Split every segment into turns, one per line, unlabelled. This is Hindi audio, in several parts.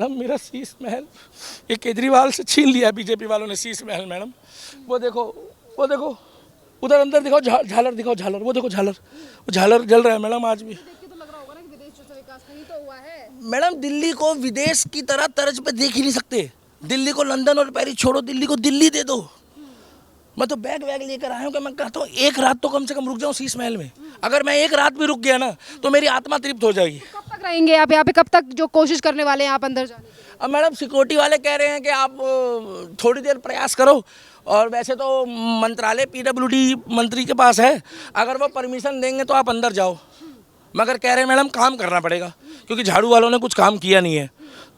हम मेरा शीश महल ये केजरीवाल से छीन लिया बीजेपी वालों ने शीश महल। मैडम वो देखो उधर अंदर दिखाओ, झालर दिखाओ, झालर वो देखो, झालर वो झालर जल रहा है मैडम आज भी। मैडम दिल्ली को विदेश की तरह तर्ज पे देख ही नहीं सकते। दिल्ली को लंदन और पेरिस छोड़ो, दिल्ली को दिल्ली दे दो। मैं तो बैग लेकर आया हूँ कि मैं कहता हूँ एक रात तो कम से कम रुक जाऊँ शीश महल में। अगर मैं एक रात भी रुक गया ना तो मेरी आत्मा तृप्त हो जाएगी।
कब तक रहेंगे आप यहाँ पे, कब तक जो कोशिश करने वाले हैं आप अंदर जाने की?
अब मैडम सिक्योरिटी वाले कह रहे हैं कि आप थोड़ी देर प्रयास करो, और वैसे तो मंत्रालय पीडब्ल्यूडी मंत्री के पास है, अगर वो परमिशन देंगे तो आप अंदर जाओ। मगर कह रहे हैं मैडम काम करना पड़ेगा क्योंकि झाड़ू वालों ने कुछ काम किया नहीं है।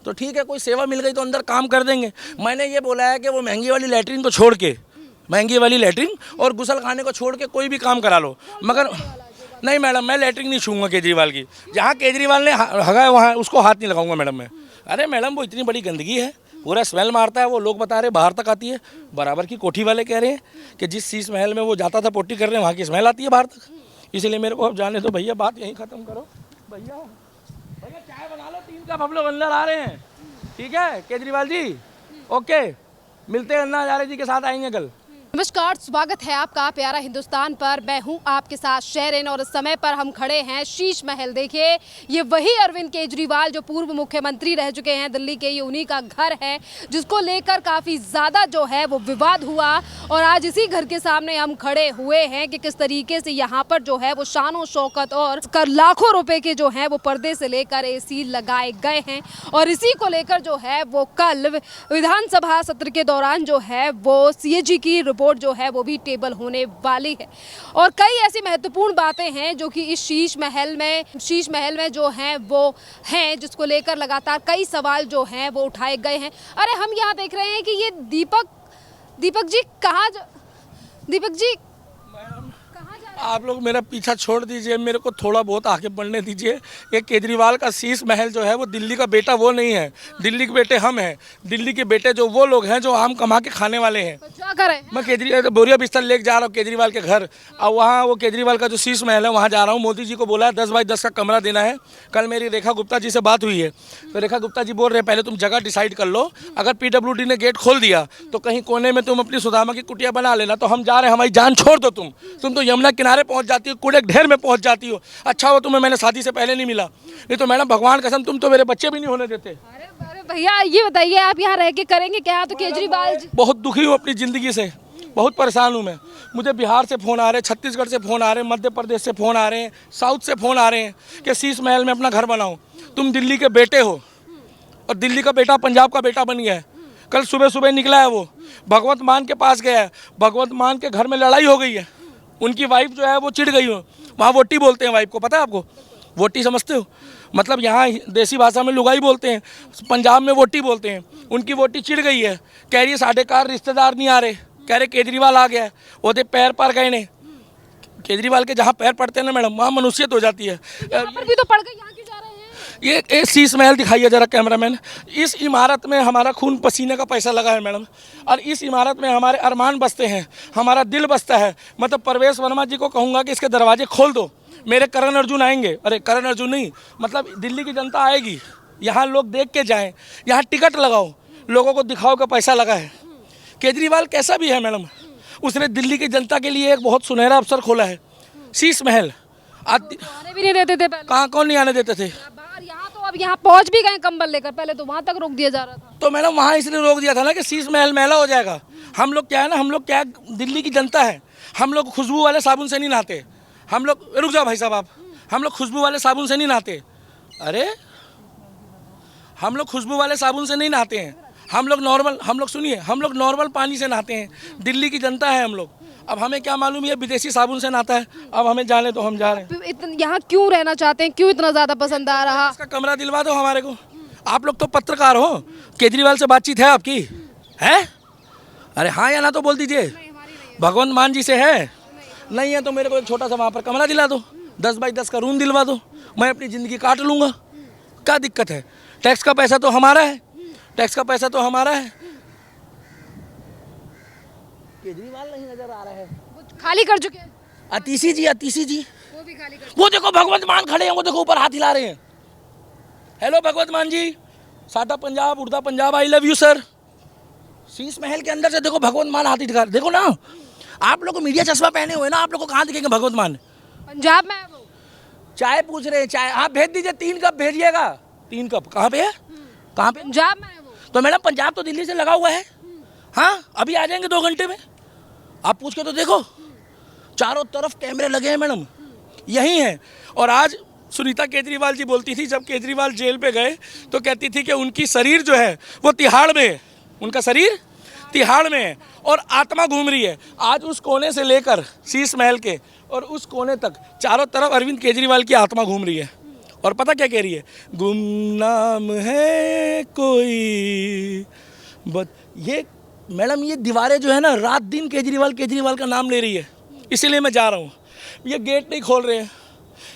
तो ठीक है, कोई सेवा मिल गई तो अंदर काम कर देंगे। मैंने ये बोला है कि वो महंगी वाली लैट्रिन को छोड़ के, महंगी वाली लैट्रिन और गुसल खाने को छोड़ के कोई भी काम करा लो। मगर नहीं मैडम, मैं लैट्रिन नहीं छूँगा केजरीवाल की। जहाँ केजरीवाल ने हगा वहाँ उसको हाथ नहीं लगाऊंगा मैडम मैं। अरे मैडम वो इतनी बड़ी गंदगी है, पूरा स्मेल मारता है। वो लोग बता रहे बाहर तक आती है। बराबर की कोठी वाले कह रहे हैं कि जिस शीश महल में वो जाता था पोटी करने, वहाँ की स्मेल आती है बाहर तक। इसलिए मेरे को अब जाने दो भैया, बात यहीं ख़त्म करो। भैया चाय बना लो, 3 कप हम लोग अंदर आ रहे हैं। ठीक है केजरीवाल जी, ओके, मिलते हैं अन्ना हजारे जी के साथ, आएंगे कल।
नमस्कार, स्वागत है आपका प्यारा हिंदुस्तान पर। मैं हूं आपके साथ शेरिन और इस समय पर हम खड़े हैं शीश महल। देखिए ये वही अरविंद केजरीवाल जो पूर्व मुख्यमंत्री रह चुके हैं दिल्ली के, ये उन्हीं का घर है जिसको लेकर काफ़ी ज़्यादा जो है वो विवाद हुआ। और आज इसी घर के सामने हम खड़े हुए हैं कि किस तरीके से यहाँ पर जो है वो शानो शौकत और लाखों रुपए के जो है वो पर्दे से लेकर AC लगाए गए हैं। और इसी को लेकर जो है वो कल विधानसभा सत्र के दौरान जो है वो CAG की रिपोर्ट जो है वो भी टेबल होने वाली है। और कई ऐसी महत्वपूर्ण बातें हैं जो कि इस शीश महल में जो हैं वो हैं, जिसको लेकर लगातार कई सवाल जो हैं वो उठाए गए हैं। अरे हम यहाँ देख रहे हैं कि ये दीपक जी कहाँ दीपक जी
आप लोग मेरा पीछा छोड़ दीजिए, मेरे को थोड़ा बहुत आगे बढ़ने दीजिए। ये केजरीवाल का शीश महल जो है वो दिल्ली का बेटा वो नहीं है, दिल्ली के बेटे हम हैं। दिल्ली के बेटे जो वो लोग हैं जो आम कमा के खाने वाले हैं।
तो क्या करें?
मैं केजरीवाल बोरिया बिस्तर लेके जा रहा हूँ केजरीवाल के घर, और वहाँ वो केजरीवाल का जो शीश महल है वहाँ जा रहा हूँ। मोदी जी को बोला है 10 बाई 10 का कमरा देना है। कल मेरी रेखा गुप्ता जी से बात हुई है, तो रेखा गुप्ता जी बोल रहे हैं पहले तुम जगह डिसाइड कर लो, अगर PWD ने गेट खोल दिया तो कहीं कोने में तुम अपनी सुदामा की कुटिया बना लेना। तो हम जा रहे हैं, हमारी जान छोड़ दो। तुम तो यमुना किनारे पहुँच जाती हो, कूड़े ढेर में पहुँच जाती हो। अच्छा हो तुम्हें मैंने शादी से पहले नहीं मिला, नहीं तो मैडम भगवान कसम तुम तो मेरे बच्चे भी नहीं होने देते।
अरे भैया ये बताइए आप यहाँ रह के करेंगे क्या? तो केजरीवाल जी
बहुत दुखी हूँ अपनी ज़िंदगी से, बहुत परेशान हूँ मैं। मुझे बिहार से फ़ोन आ रहे हैं, छत्तीसगढ़ से फ़ोन आ रहे हैं, मध्य प्रदेश से फ़ोन आ रहे हैं, साउथ से फ़ोन आ रहे हैं कि शीश महल में अपना घर बनाओ। तुम दिल्ली के बेटे हो और दिल्ली का बेटा पंजाब का बेटा बन गया है। कल सुबह निकला है वो, भगवंत मान के पास गया है। भगवंत मान के घर में लड़ाई हो गई है, उनकी वाइफ जो है वो चिढ़ गई हो। वहाँ वोटी बोलते हैं वाइफ को, पता है आपको? वोटी समझते हो? मतलब यहाँ देसी भाषा में लुगाई बोलते हैं, पंजाब में वोटी बोलते हैं। उनकी वोटी चिढ़ गई है, कह रही है 4.5 रिश्तेदार नहीं आ रहे, कह रहे केजरीवाल आ गया है। वो तो पैर पर गए ने, केजरीवाल के जहाँ पैर पड़ते हैं ना मैडम, वहाँ मनुष्यत हो जाती है।
पर भी तो पड़ गए, यहाँ क्यों जा रहे हैं?
ये शीश महल दिखाइए जरा कैमरामैन। इस इमारत में हमारा खून पसीने का पैसा लगा है मैडम, और इस इमारत में हमारे अरमान बसते हैं, हमारा दिल बसता है। मतलब परवेश वर्मा जी को कहूँगा कि इसके दरवाजे खोल दो, मेरे करण अर्जुन आएंगे। अरे करण अर्जुन नहीं, मतलब दिल्ली की जनता आएगी, यहाँ लोग देख के जाएं, यहाँ टिकट लगाओ, लोगों को दिखाओ का पैसा लगा है। केजरीवाल कैसा भी है मैडम, उसने दिल्ली की जनता के लिए एक बहुत सुनहरा अवसर खोला है। शीश महल
आने भी नहीं देते थे पहले।
कहाँ, कौन नहीं आने देते थे?
यहाँ तो अब यहाँ पहुँच भी गए कंबल लेकर, पहले तो वहाँ तक रोक दिया जा रहा था।
तो मैडम वहाँ इसलिए रोक दिया था ना कि शीश महल महला हो जाएगा। हम लोग क्या है ना, हम लोग क्या दिल्ली की जनता है, हम लोग खुशबू वाले साबुन से नहीं नहाते। हम लोग, रुक जाओ भाई साहब आप, हम लोग खुशबू वाले साबुन से नहीं नहाते। अरे हम लोग खुशबू वाले साबुन से नहीं नहाते हैं, हम लोग नॉर्मल, हम लोग सुनिए, हम लोग नॉर्मल पानी से नहाते हैं। दिल्ली की जनता है हम लोग। अब हमें क्या मालूम ये विदेशी साबुन से नहाता है। अब हमें जाने तो हम जा रहे हैं।
यहाँ क्यों रहना चाहते हैं, क्यों इतना ज़्यादा पसंद आ रहा?
इसका कमरा दिलवा दो हमारे को। आप लोग तो पत्रकार हो, केजरीवाल से बातचीत है आपकी? है? अरे हाँ या ना तो बोल दीजिए। भगवंत मान जी से है? नहीं है तो मेरे को एक छोटा सा वहाँ पर कमरा दिला दो, 10 बाई 10 का रूम दिलवा दो, मैं अपनी ज़िंदगी काट लूँगा। क्या दिक्कत है? टैक्स का पैसा तो हमारा है, टैक्स का पैसा तो हमारा है। केजरीवाल नहीं नजर आ रहा है,
खाली कर चुके हैं।
अतीशी जी
वो भी खाली कर
वो देखो भगवंत मान खड़े हैं, वो देखो ऊपर हाथ हिला रहे हैं। हेलो भगवंत मान जी, साडा पंजाब उड़दा Punjab, I love you sir. Sheesh Mahal के अंदर से देखो भगवंत मान हाथी दिखा, देखो ना। आप लोग को मीडिया चश्मा पहने हुए ना, आप लोग को कहाँ दिखेंगे भगवंत मान?
पंजाब में है वो।
चाय पूछ रहे हैं, चाय आप भेज दीजिए, 3 कप भेजिएगा। 3 कप कहाँ पे है? कहाँ पे?
पंजाब में है वो।
तो मैडम पंजाब तो दिल्ली से लगा हुआ है। हाँ, अभी आ जाएंगे 2 घंटे में। आप पूछ के तो देखो, चारों तरफ कैमरे लगे हैं मैडम, यही हैं। और आज सुनीता केजरीवाल जी बोलती थी, जब केजरीवाल जेल पे गए तो कहती थी कि उनकी शरीर जो है वो तिहाड़ में है, उनका शरीर तिहाड़ में है और आत्मा घूम रही है। आज उस कोने से लेकर शीश महल के और उस कोने तक चारों तरफ अरविंद केजरीवाल की आत्मा घूम रही है। और पता क्या कह रही है? गुमनाम है कोई ये मैडम, ये दीवारें जो है ना, रात दिन केजरीवाल का नाम ले रही है। इसीलिए मैं जा रहा हूँ। ये गेट नहीं खोल रहे हैं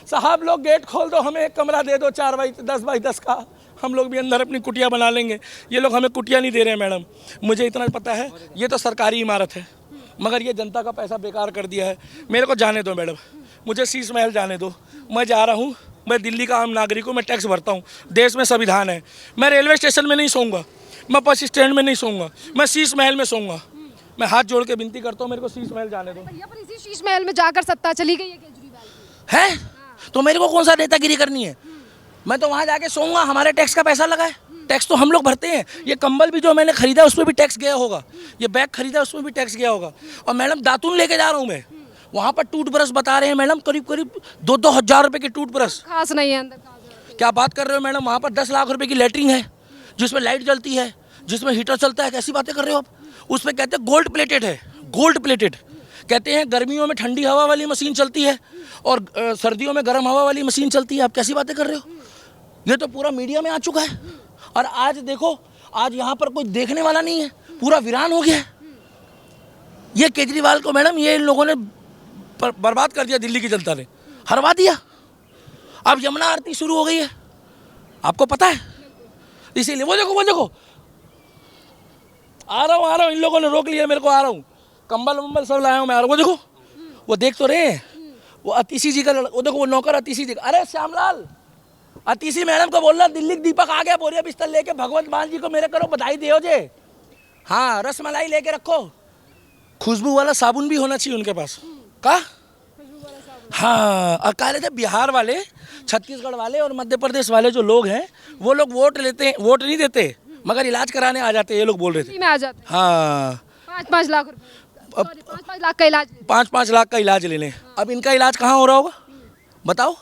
साहब, लोग गेट खोल दो, हमें एक कमरा दे दो 4 बाई 10 का, हम लोग भी अंदर अपनी कुटिया बना लेंगे। ये लोग हमें कुटिया नहीं दे रहे हैं मैडम। मुझे इतना पता है, ये तो सरकारी इमारत है, मगर ये जनता का पैसा बेकार कर दिया है। मेरे को जाने दो मैडम, मुझे शीश महल जाने दो। मैं जा रहा हूँ, मैं दिल्ली का आम नागरिक हूँ, मैं टैक्स भरता हूँ, देश में संविधान है। मैं रेलवे स्टेशन में नहीं सोऊंगा, मैं बस स्टैंड में नहीं सोऊंगा, मैं शीश महल में सोऊंगा। मैं हाथ जोड़ के विनती करता हूँ, मेरे को शीश महल जाने दो।
पर इसी शीश महल में जाकर सत्ता चली गई है केजरीवाल की।
है तो मेरे को कौन सा नेतागिरी करनी है? मैं तो वहाँ जाके सोऊंगा, हमारे टैक्स का पैसा लगा है, टैक्स तो हम लोग भरते हैं। ये कंबल भी जो मैंने खरीदा उसमें भी टैक्स गया होगा, ये बैग खरीदा उसमें भी टैक्स गया होगा। और मैडम दातुन लेके जा रहा हूँ मैं, वहाँ पर टूथब्रश बता रहे हैं मैडम, करीब 2-2 हज़ार रुपये की टूथब्रश।
खास नहीं है अंदर।
क्या बात कर रहे हो मैडम? वहाँ पर 10 लाख रुपए की लेटरिन है, जिसमें लाइट जलती है, जिसमें हीटर चलता है। कैसी बातें कर रहे हो आप? उसमें कहते हैं गोल्ड प्लेटेड है, गोल्ड प्लेटेड। कहते हैं गर्मियों में ठंडी हवा वाली मशीन चलती है और सर्दियों में गर्म हवा वाली मशीन चलती है। आप कैसी बातें कर रहे हो? ये तो पूरा मीडिया में आ चुका है। और आज देखो, आज यहाँ पर कोई देखने वाला नहीं है, पूरा वीरान हो गया है। ये केजरीवाल को मैडम, ये इन लोगों ने बर्बाद कर दिया, दिल्ली की जनता ने हरवा दिया। अब यमुना आरती शुरू हो गई है, आपको पता है। इसीलिए वो देखो आ रहा हूँ, इन लोगों ने रोक लिया मेरे को, आ रहा हूँ, कंबल वंबल सब लाया हूँ मैं। आ रहा हूँ, वो देखो, वो देख तो रहे हैं, वो अतीशी जी का वो देखो, वो नौकर अतीशी जी का। अरे श्यामलाल, अतीशी मैडम को बोलना दिल्ली दीपक आ गया, बोरिया बिस्तर लेके, भगवंत मान जी को मेरे करो बधाई दियो जे। हाँ, रसमलाई लेके रखो, खुशबू वाला साबुन भी होना चाहिए उनके पास। का हाँ, और कह रहे थे बिहार वाले, छत्तीसगढ़ वाले और मध्य प्रदेश वाले जो लोग हैं, वो लोग वोट लेते हैं, वोट नहीं देते मगर इलाज कराने आ जाते हैं, ये लोग बोल रहे थे।
में आ जाते हैं।
हाँ,
5-5 लाख रुपए, 5-5 लाख का इलाज।
5-5 लाख का इलाज ले लें। अब इनका इलाज कहाँ हो रहा होगा बताओ?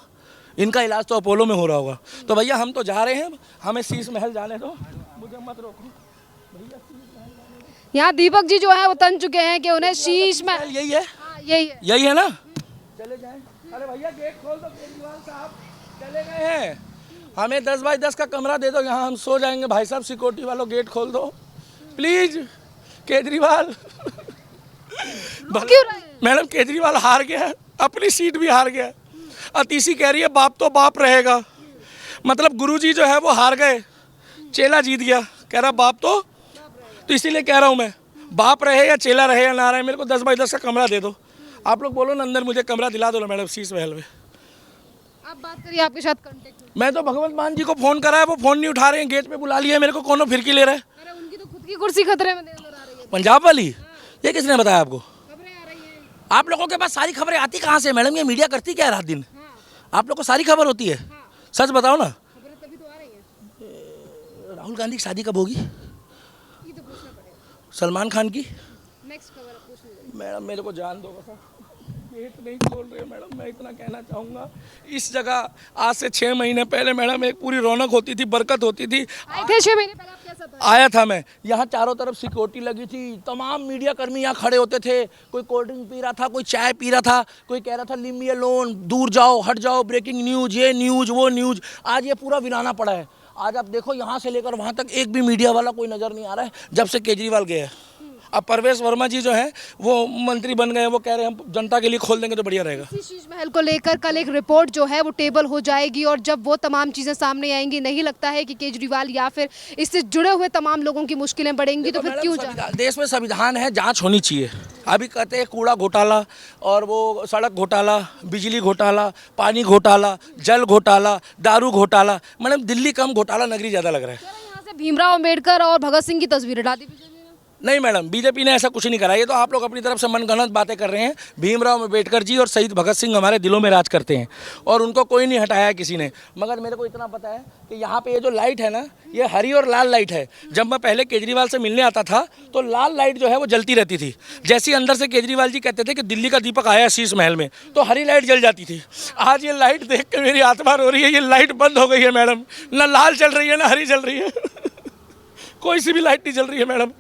इनका इलाज तो अपोलो में हो रहा होगा। तो भैया हम तो जा रहे हैं, हमें शीश महल जाने दो, मुझे मत रोको।
यहाँ दीपक जी जो है वो तन चुके हैं कि उन्हें शीश महल,
यही है, यही है ना। चले जाएं। अरे भैया गेट खोल दो, केजरीवाल साहब चले गए हैं। हमें 10 बाई 10 का कमरा दे दो, यहाँ हम सो जाएंगे। भाई साहब सिक्योरिटी वालों गेट खोल दो प्लीज। केजरीवाल मैडम, केजरीवाल हार गया, अपनी सीट भी हार गया। अतीशी कह रही है बाप तो बाप रहेगा, मतलब गुरुजी जो है वो हार गए, चेला जीत गया। कह रहा बाप तो इसीलिए कह रहा हूँ मैं, बाप रहे या चेला रहे या ना रहे, मेरे को 10 बाई 10 का कमरा दे दो। आप लोग बोलो ना, अंदर मुझे कमरा दिला दो ना मैडम, शीश महल में।
आप बात करिए, आपके साथ कांटेक्ट।
मैं तो भगवंत मान जी को फ़ोन करा है, वो फ़ोन नहीं उठा रहे हैं, गेट पे बुला लिया मेरे को, कौन फिरकी ले रहा है?
अरे उनकी तो खुद की कुर्सी खतरे में नजर आ रही है।
पंजाब वाली, ये किसने बताया आपको?
खबरें आ रही हैं।
आप लोगों के पास सारी खबरें आती कहाँ से मैडम? ये मीडिया करती क्या है रात दिन? आप लोग को सारी खबर होती है, सच बताओ ना।
खबरें तभी तो आ रही हैं।
राहुल गांधी की शादी कब होगी?
ये तो पूछना पड़ेगा।
सलमान खान की?
नेक्स्ट खबर पूछ लीजिए।
मैडम मेरे को जान दो बस, गेट नहीं खोल रहे मैडम। मैं इतना कहना चाहूँगा, इस जगह आज से 6 महीने पहले मैडम एक पूरी रौनक होती थी, बरकत होती थी।
आए थे 6 महीने पहले, आप कैसा था?
आया था मैं, यहाँ चारों तरफ सिक्योरिटी लगी थी, तमाम मीडिया कर्मी यहाँ खड़े होते थे। कोई कोल्ड ड्रिंक पी रहा था, कोई चाय पी रहा था, कोई कह रहा था लीव मी अलोन, दूर जाओ, हट जाओ, ब्रेकिंग न्यूज़, ये न्यूज़ वो न्यूज़। आज ये पूरा वीराना पड़ा है। आज आप देखो, यहाँ से लेकर वहाँ तक एक भी मीडिया वाला कोई नज़र नहीं आ रहा है जब से केजरीवाल गया है। अब परवेश वर्मा जी जो हैं वो मंत्री बन गए, वो कह रहे हैं हम जनता के लिए खोल देंगे तो बढ़िया रहेगा।
इसी शीश महल को लेकर कल एक रिपोर्ट जो है वो टेबल हो जाएगी, और जब वो तमाम चीज़ें सामने आएंगी, नहीं लगता है कि केजरीवाल या फिर इससे जुड़े हुए तमाम लोगों की मुश्किलें बढ़ेंगी। तो फिर क्यों जाए?
देश में संविधान है, जांच होनी चाहिए। अभी कहते हैं कूड़ा घोटाला और वो सड़क घोटाला, बिजली घोटाला, पानी घोटाला, जल घोटाला, दारू घोटाला। मैडम दिल्ली कम घोटाला नगरी ज़्यादा लग रहा है।
भीमराव अंबेडकर और भगत सिंह की तस्वीरें डाली बीजेपी ने।
नहीं मैडम, बीजेपी ने ऐसा कुछ नहीं करा। ये तो आप लोग अपनी तरफ से मनगढ़ंत बातें कर रहे हैं। भीमराव अंबेडकर जी और शहीद भगत सिंह हमारे दिलों में राज करते हैं और उनको कोई नहीं हटाया है किसी ने। मगर मेरे को इतना पता है कि यहाँ पे ये जो लाइट है ना, ये हरी और लाल लाइट है। जब मैं पहले केजरीवाल से मिलने आता था तो लाल लाइट जो है वो जलती रहती थी। जैसे ही अंदर से केजरीवाल जी कहते थे कि दिल्ली का दीपक आया शीश महल में, तो हरी लाइट जल जाती थी। आज ये लाइट देख के मेरी आत्मा रो रही है। ये लाइट बंद हो गई है मैडम, ना लाल चल रही है ना हरी चल रही है। कोई सी भी लाइट नहीं चल रही है मैडम।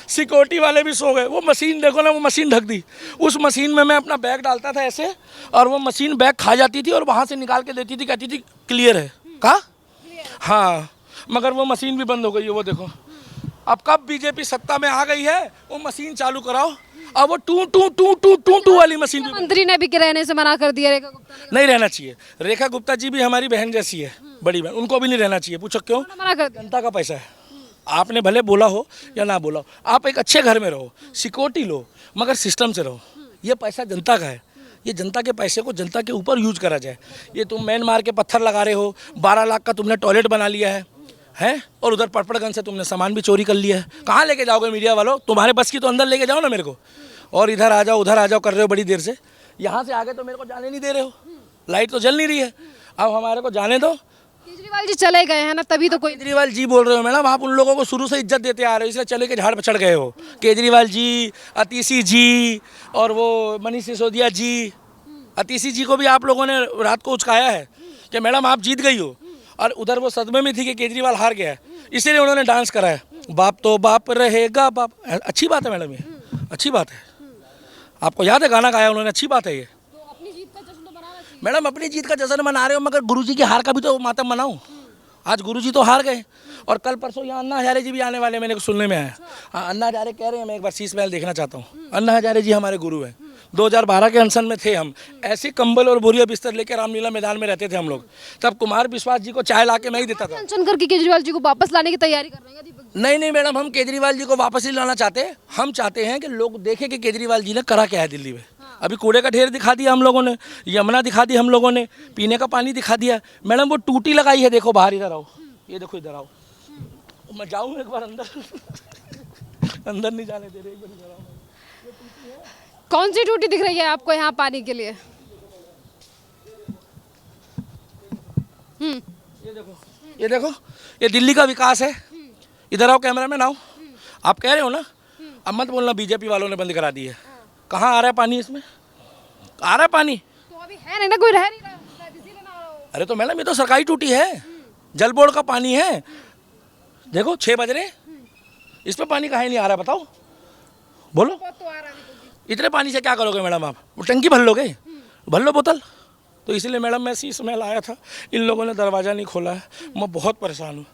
सिक्योरिटी वाले भी सो गए। वो मशीन देखो ना, वो मशीन ढक दी। उस मशीन में मैं अपना बैग डालता था ऐसे, और वो मशीन बैग खा जाती थी और वहाँ से निकाल के देती थी, कहती थी क्लियर है। कहा? हाँ, मगर वो मशीन भी बंद हो गई है। वो देखो, अब कब बीजेपी सत्ता में आ गई है, वो मशीन चालू कराओ। अब वो टू टू टू टू टू टू वाली मशीन भी
मंत्री ने भी रहने से मना कर दिया। रेखा गुप्ता ने
नहीं रहना चाहिए। रेखा गुप्ता जी भी हमारी बहन जैसी है, बड़ी बहन, उनको भी नहीं रहना चाहिए। पूछो क्यों?
मना कर दिया।
जनता का पैसा है। आपने भले बोला हो या ना बोला हो, आप एक अच्छे घर में रहो, सिक्योरिटी लो, मगर सिस्टम से रहो। ये पैसा जनता का है। ये जनता के पैसे को जनता के ऊपर यूज करा जाए। ये तुम मैन मार के पत्थर लगा रहे हो, 12 लाख का तुमने टॉयलेट बना लिया है, और उधर पड़पड़गंज से तुमने सामान भी चोरी कर लिया है। कहाँ लेके जाओगे मीडिया वालों? तुम्हारे बस की तो अंदर लेके जाओ ना मेरे को। और इधर आ जाओ उधर आ जाओ कर रहे हो बड़ी देर से। यहाँ से आगे तो मेरे को जाने नहीं दे रहे हो। लाइट तो जल नहीं रही है। अब हमारे को जाने दो।
केजरीवाल जी चले गए हैं ना, तभी तो कोई
केजरीवाल जी बोल रहे हो मैडम, आप उन लोगों को शुरू से इज्जत देते आ रहे हो, इसलिए चले के झाड़ पर चढ़ गए हो। केजरीवाल जी, अतीशी जी और वो मनीष सिसोदिया जी। अतीशी जी को भी आप लोगों ने रात को उचकाया है कि मैडम आप जीत गई हो, और उधर वो सदमे में थी कि केजरीवाल हार गया है, इसीलिए उन्होंने डांस करा है। बाप तो बाप रहेगा बाप। अच्छी बात है मैडम, ये अच्छी बात है। आपको याद है गाना गाया उन्होंने, अच्छी बात है ये।
अपनी जीत का जश्न तो मनाना चाहिए।
मैडम अपनी जीत का जश्न मना रहे हो, मगर गुरुजी की हार का भी तो मातम मनाओ। आज गुरुजी तो हार गए, और कल परसों यहाँ अन्ना हजारे जी भी आने वाले, मैंने सुनने में आया। हाँ, अन्ना हजारे कह रहे हैं मैं एक बार शीश महल देखना चाहता हूँ। अन्ना हजारे जी हमारे गुरु हैं। 2012 के अनशन में थे हम, ऐसे कंबल और बोरिया बिस्तर लेकर रामलीला मैदान में रहते थे हम लोग। तब कुमार विश्वास जी को चाय ला के मैं ही देता था।
अनशन करके केजरीवाल जी को वापस लाने की तैयारी कर रहे हैं दीपक जी।
नहीं मैडम, हम केजरीवाल जी को वापस नहीं लाना चाहते। हम चाहते हैं कि लोग देखें कि केजरीवाल जी ने करा क्या है दिल्ली में। अभी कूड़े का ढेर दिखा दिया हम लोगों ने, यमुना दिखा दी हम लोगों ने, पीने का पानी दिखा दिया। मैडम वो टूटी लगाई है, देखो बाहर, इधर आओ, ये देखो इधर आओ। मैं जाऊँ एक बार अंदर? अंदर नहीं जाने दे रहे, एक बार इधर आओ।
कौन सी टूटी दिख रही है आपको यहाँ पानी के लिए?
ये देखो, ये दिल्ली का विकास है। इधर आओ कैमरा मैन आओ। आप कह रहे हो ना, अब मत बोलना बीजेपी वालों ने बंद करा दी है। कहाँ आ रहा है पानी? इसमें आ रहा है पानी
तो अभी है नहीं ना, कोई रह नहीं रहा, इसीलिए ना आ रहा हो।
अरे तो मैडम ये तो सरकारी टूटी है, जल बोर्ड का पानी है। देखो 6 बज रहे, इस पे पानी कहाँ नहीं आ रहा बताओ, बोलो।
तो आ रहा है।
इतने पानी से क्या करोगे मैडम? आप वो टंकी भर लोगे? भर लो बोतल। तो इसलिए मैडम मैं शीश महल आया था, इन लोगों ने दरवाज़ा नहीं खोला है, मैं बहुत परेशान हूँ।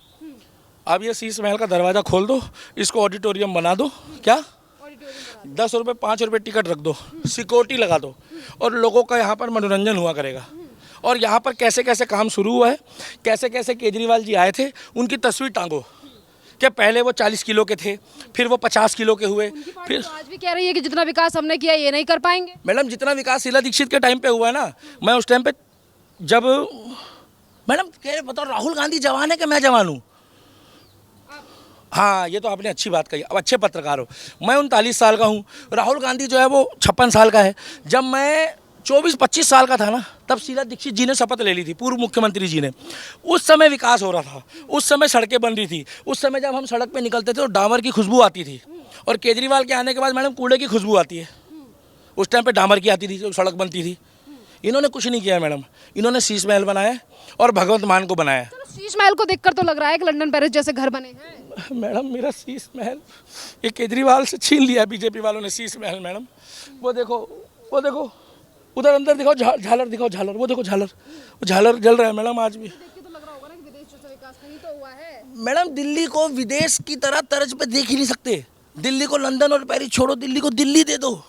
अब ये शीश महल का दरवाज़ा खोल दो, इसको ऑडिटोरियम बना दो। क्या? 10 रुपये 5 रुपये टिकट रख दो, सिक्योरिटी लगा दो, और लोगों का यहाँ पर मनोरंजन हुआ करेगा। और यहाँ पर कैसे कैसे काम शुरू हुआ है, कैसे कैसे केजरीवाल जी आए थे, उनकी तस्वीर टांगो। क्या पहले वो 40 किलो के थे, फिर वो 50 किलो के हुए, फिर
तो आज भी कह रही है कि जितना विकास हमने किया ये नहीं कर पाएंगे।
मैडम जितना विकास शीला दीक्षित के टाइम पे हुआ है ना, मैं उस टाइम पे जब मैडम कह रहे बताओ राहुल गांधी जवान है कि मैं जवान हूँ? हाँ, ये तो आपने अच्छी बात कही। अब अच्छे पत्रकार हो। मैं 39 साल का हूँ, राहुल गांधी जो है वो 56 साल का है। जब मैं 24-25 साल का था ना, तब शीला दीक्षित जी ने शपथ ले ली थी, पूर्व मुख्यमंत्री जी ने। उस समय विकास हो रहा था, उस समय सड़कें बन रही थी, उस समय जब हम सड़क पे निकलते थे तो डामर की खुशबू आती थी। और केजरीवाल के आने के बाद मैडम कूड़े की खुशबू आती है। उस टाइम पे डामर की आती थी, जो सड़क बनती थी। इन्होंने कुछ नहीं किया मैडम, इन्होंने शीश महल बनाया और भगवंत मान को बनाया।
शीश महल को देखकर तो लग रहा है कि लंदन पेरिस जैसे घर बने हैं।
मैडम मेरा शीश महल ये केजरीवाल से छीन लिया बीजेपी वालों ने शीश महल। मैडम वो देखो, वो देखो उधर अंदर दिखाओ, झालर दिखाओ, झालर, वो देखो झालर, वो झालर जल रहा है मैडम आज भी। मैडम दिल्ली को विदेश की तरह तर्ज पे देख ही नहीं सकते। दिल्ली को लंदन और पेरिस छोड़ो, दिल्ली को दिल्ली दे दो।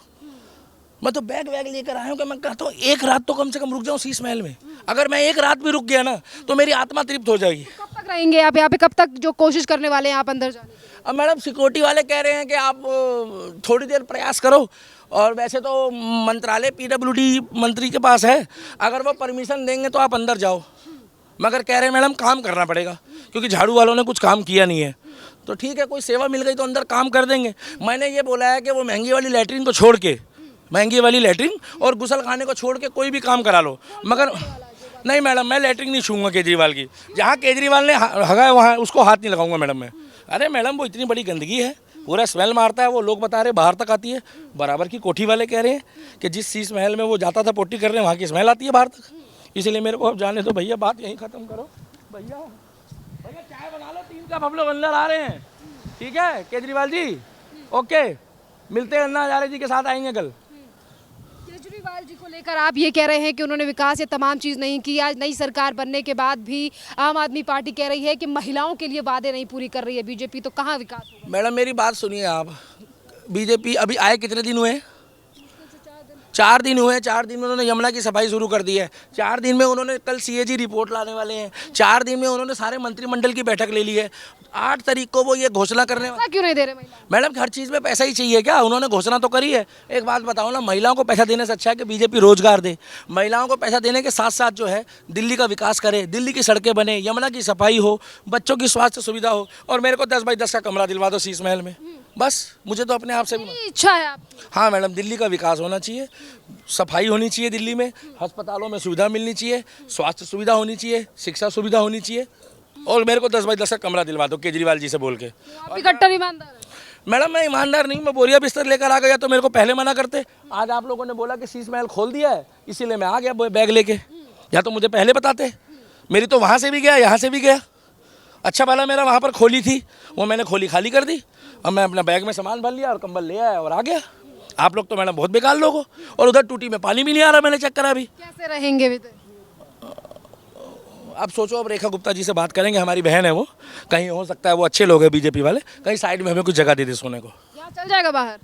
मैं तो बैग वैग लेकर आया हूँ कि मैं कहता हूँ एक रात तो कम से कम रुक जाऊँ शीश महल में। अगर मैं एक रात भी रुक गया ना तो मेरी आत्मा तृप्त हो जाएगी।
कब तक रहेंगे आप यहाँ पे? कब तक जो कोशिश करने वाले हैं आप अंदर जाने की?
अब मैडम सिक्योरिटी वाले कह रहे हैं कि आप थोड़ी देर प्रयास करो, और वैसे तो मंत्रालय पीडब्ल्यूडी मंत्री के पास है, अगर वो परमिशन देंगे तो आप अंदर जाओ। मगर कह रहे हैं मैडम काम करना पड़ेगा, क्योंकि झाड़ू वालों ने कुछ काम किया नहीं है। तो ठीक है, कोई सेवा मिल गई तो अंदर काम कर देंगे। मैंने ये बोला है कि वो महंगी वाली लैट्रिन को छोड़ के, महंगी वाली लैट्रिन और गुसल खाने को छोड़ के कोई भी काम करा लो, मगर नहीं मैडम, मैं लैट्रिन नहीं छूँगा केजरीवाल की। जहाँ केजरीवाल ने हगा वहाँ उसको हाथ नहीं लगाऊंगा मैडम मैं। अरे मैडम, वो इतनी बड़ी गंदगी है, पूरा स्मेल मारता है, वो लोग बता रहे बाहर तक आती है। बराबर की कोठी वाले कह रहे हैं कि जिस शीश महल में वो जाता था पोटी करने, वहाँ की स्मेल आती है बाहर तक। इसलिए मेरे को अब जाने दो भैया, बात यहीं ख़त्म करो। भैया भैया चाय बना लो, 3 कप हम लोग अंदर आ रहे हैं, ठीक है केजरीवाल जी? ओके, मिलते हैं, अन्ना हजारे जी के साथ आएंगे कल।
केजरीवाल जी को लेकर आप ये कह रहे हैं कि उन्होंने विकास ये तमाम चीज़ नहीं की। आज नई सरकार बनने के बाद भी आम आदमी पार्टी कह रही है कि महिलाओं के लिए वादे नहीं पूरी कर रही है बीजेपी, तो कहाँ विकास होगा?
मैडम मेरी बात सुनिए आप, बीजेपी अभी आए कितने दिन हुए? 4 दिन हुए। 4 दिन में उन्होंने यमुना की सफाई शुरू कर दी है। 4 दिन में उन्होंने कल सीएजी रिपोर्ट लाने वाले हैं। 4 दिन में उन्होंने सारे मंत्रिमंडल की बैठक ले ली है। 8 तारीख को वो ये घोषणा करने
पैसा क्यों नहीं दे रहे महिला?
मैडम हर चीज़ में पैसा ही चाहिए क्या? उन्होंने घोषणा तो करी है। एक बात बताओ ना, महिलाओं को पैसा देने से अच्छा है कि बीजेपी रोजगार दे। महिलाओं को पैसा देने के साथ साथ जो है दिल्ली का विकास करे, दिल्ली की सड़कें बने, यमुना की सफाई हो, बच्चों की स्वास्थ्य सुविधा हो, और मेरे को 10 बाई 10 का कमरा दिलवा दो शीश महल में। बस मुझे तो अपने आप से
यही इच्छा है आपकी?
हाँ मैडम, दिल्ली का विकास होना चाहिए, सफाई होनी चाहिए दिल्ली में, अस्पतालों में सुविधा मिलनी चाहिए, स्वास्थ्य सुविधा होनी चाहिए, शिक्षा सुविधा होनी चाहिए, और मेरे को 10 बाई 10 का कमरा दिलवा दो केजरीवाल जी से बोल के।
आप भी कट्टर ईमानदार हैं?
मैडम मैं ईमानदार नहीं, मैं बोरिया बिस्तर लेकर आ गया तो मेरे को पहले मना करते। आज आप लोगों ने बोला कि शीश महल खोल दिया है, इसीलिए मैं आ गया बैग लेके, या तो मुझे पहले बताते। मेरी तो वहाँ से भी गया, यहाँ से भी गया। अच्छा वाला मेरा वहाँ पर खोली थी, वो मैंने खोली खाली कर दी। अब मैं अपना बैग में सामान भर लिया और कंबल ले आया और आ गया। आप लोग तो मैडम बहुत बेकार लोग हो। और उधर टूटी में पानी भी नहीं आ रहा, मैंने चेक करा अभी।
कैसे रहेंगे भी?
अब सोचो, अब रेखा गुप्ता जी से बात करेंगे, हमारी बहन है वो, कहीं हो सकता है वो अच्छे लोग हैं बीजेपी वाले, कहीं साइड में हमें कुछ जगह दे दे सोने को।
यहाँ चल जाएगा बाहर?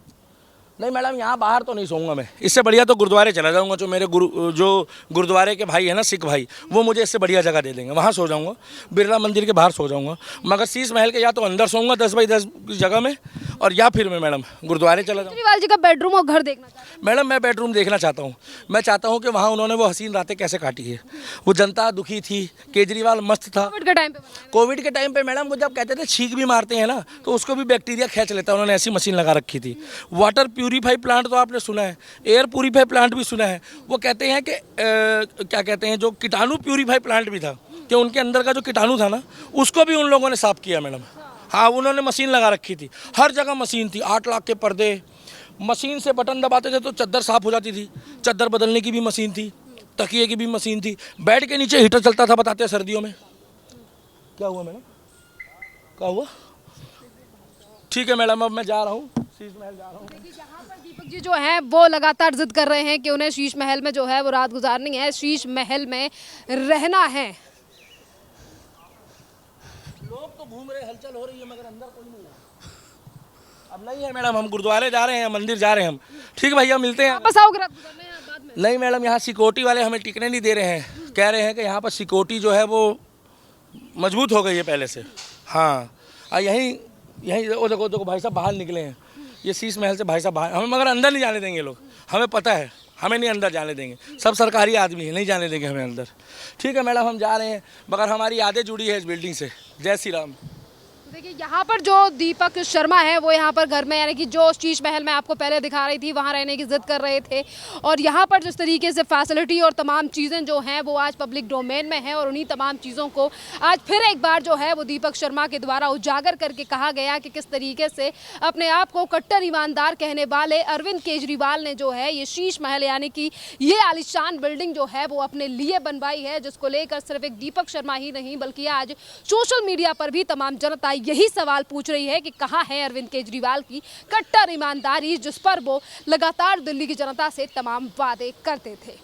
नहीं मैडम, यहाँ बाहर तो नहीं सोऊंगा मैं, इससे बढ़िया तो गुरुद्वारे चला जाऊंगा। जो मेरे गुरुद्वारे के भाई है ना, सिख भाई, वो मुझे इससे बढ़िया जगह दे देंगे, वहाँ सो जाऊंगा। बिरला मंदिर के बाहर सो जाऊंगा, मगर शीश महल के या तो अंदर सोऊंगा 10 बाई 10 की जगह में, और या फिर मैं मैडम गुरुद्वारे चला जाऊँगा।
केजरीवाल जी का बेडरूम और घर देखना चाहते हैं?
मैडम मैं बेडरूम देखना चाहता हूँ। मैं चाहता हूँ कि वहाँ उन्होंने वो हसीन रातें कैसे काटी है। वो जनता दुखी थी, केजरीवाल मस्त था।
कोविड के टाइम पे बनाया?
कोविड के टाइम पे मैडम वो जब कहते थे छींक भी मारते हैं ना, तो उसको भी बैक्टीरिया खींच लेता है, उन्होंने ऐसी मशीन लगा रखी थी। वाटर प्यूरीफाई प्लांट तो आपने सुना है, एयर प्यूरीफाई प्लांट भी सुना है। वो कहते हैं कि क्या कहते हैं, जो कीटाणु प्यूरीफाई प्लांट भी था, कि उनके अंदर का जो कीटाणु था ना, उसको भी उन लोगों ने साफ किया मैडम। हाँ, उन्होंने मशीन लगा रखी थी, हर जगह मशीन थी। 8 लाख के पर्दे, मशीन से बटन दबाते थे तो चादर साफ हो जाती थी, चादर बदलने की भी मशीन थी, तकिए की भी मशीन थी, बेड के नीचे हीटर चलता था, बताते हैं सर्दियों में। क्या हुआ मैडम, क्या हुआ? ठीक है मैडम, अब मैं जा रहा हूँ, शीश महल जा रहा हूँ।
यहाँ पर दीपक जी जो हैं वो लगातार जिद कर रहे हैं कि उन्हें शीश महल में जो है वो रात गुजारनी है, शीश महल में रहना है।
लोग तो घूम रहे, हलचल हो रही है, मगर अंदर कोई नहीं है। अब नहीं है मैडम, हम गुरुद्वारे जा रहे हैं, मंदिर जा रहे हैं हम। ठीक है भैया, मिलते हैं।
वापस आओगे रात गुजारने या बाद में?
नहीं मैडम, यहाँ सिक्योरिटी वाले हमें टिकने नहीं दे रहे हैं, कह रहे हैं कि यहाँ पर सिक्योरिटी जो है वो मजबूत हो गई है पहले से। हाँ, यहीं वो देखो भाई साहब बाहर निकले हैं, ये शीश महल से भाई साहब बाहर, हमें मगर अंदर नहीं जाने देंगे लोग, हमें पता है, हमें नहीं अंदर जाने देंगे। सब सरकारी आदमी है, नहीं जाने देंगे हमें अंदर। ठीक है मैडम, हम जा रहे हैं, मगर हमारी यादें जुड़ी है इस बिल्डिंग से। जय श्री राम।
देखिए यहाँ पर जो दीपक शर्मा है वो यहाँ पर घर में, यानी कि जो शीश महल में आपको पहले दिखा रही थी, वहाँ रहने की जिद कर रहे थे। और यहाँ पर जिस तरीके से फैसिलिटी और तमाम चीज़ें जो हैं वो आज पब्लिक डोमेन में हैं, और उन्हीं तमाम चीज़ों को आज फिर एक बार जो है वो दीपक शर्मा के द्वारा उजागर करके कहा गया कि किस तरीके से अपने आप को कट्टर ईमानदार कहने वाले अरविंद केजरीवाल ने जो है ये शीश महल, यानी कि ये आलिशान बिल्डिंग जो है वो अपने लिए बनवाई है, जिसको लेकर सिर्फ एक दीपक शर्मा ही नहीं बल्कि आज सोशल मीडिया पर भी तमाम जनता यही सवाल पूछ रही है कि कहाँ है अरविंद केजरीवाल की कट्टर ईमानदारी, जिस पर वो लगातार दिल्ली की जनता से तमाम वादे करते थे।